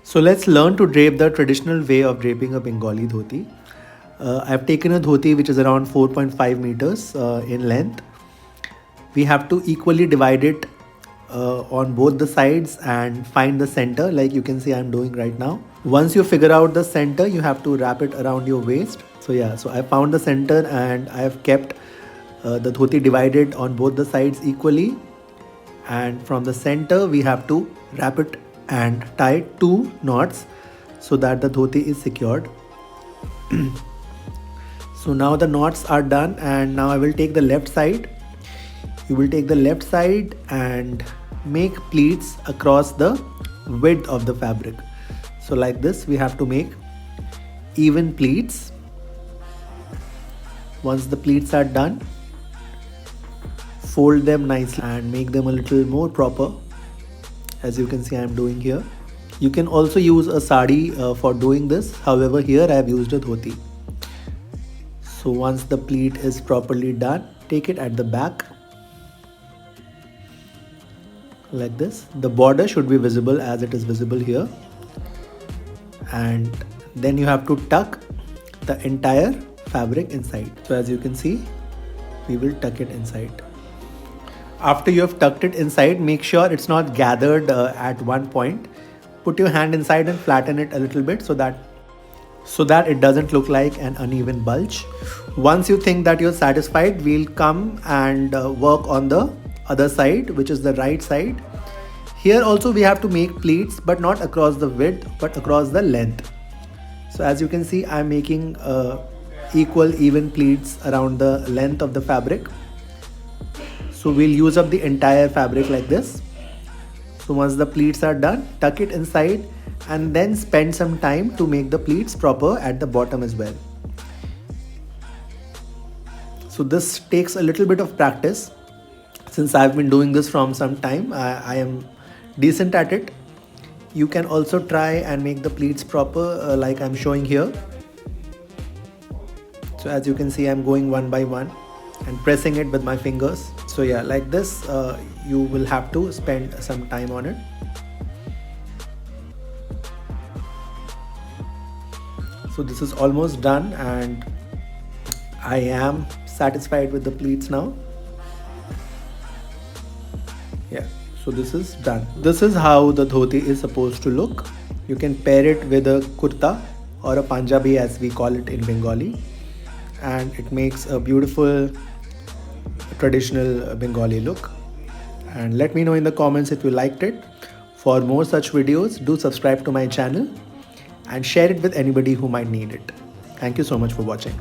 So let's learn to drape the traditional way of draping a Bengali dhoti. I've taken a dhoti which is around 4.5 meters in length. We have to equally divide it on both the sides and find the center, like you can see I'm doing right now. Once you figure out the center, you have to wrap it around your waist. So yeah, so I found the center and I have kept the dhoti divided on both the sides equally, and from the center we have to wrap it and tie 2 knots so that the dhoti is secured. So now the knots are done, and now I will take the left side. You will take the left side and make pleats across the width of the fabric. So like this we have to make even pleats. Once the pleats are done, fold them nicely and make them a little more proper, as you can see I am doing here. You can also use a sari for doing this, however here I have used a dhoti. So once the pleat is properly done, take it at the back like this. The border should be visible as it is visible here, and then you have to tuck the entire fabric inside. So as you can see, we will tuck it inside. After you have tucked it inside, make sure it's not gathered at one point. Put your hand inside and flatten it a little bit so that it doesn't look like an uneven bulge. Once you think that you're satisfied, we'll come and work on the other side, which is the right side. Here also we have to make pleats, but not across the width but across the length. So as you can see, I'm making equal even pleats around the length of the fabric. So we'll use up the entire fabric like this. So once the pleats are done, tuck it inside and then spend some time to make the pleats proper at the bottom as well. So this takes a little bit of practice. Since I've been doing this from some time, I am decent at it. You can also try and make the pleats proper like I'm showing here. So as you can see, I'm going one by one and pressing it with my fingers. So yeah, like this you will have to spend some time on it. So this is almost done and I am satisfied with the pleats now. Yeah, so this is done. This is how the dhoti is supposed to look. You can pair it with a kurta or a Punjabi as we call it in Bengali, and it makes a beautiful traditional Bengali look. And let me know in the comments if you liked it. For more such videos, do subscribe to my channel and share it with anybody who might need it. Thank you so much for watching.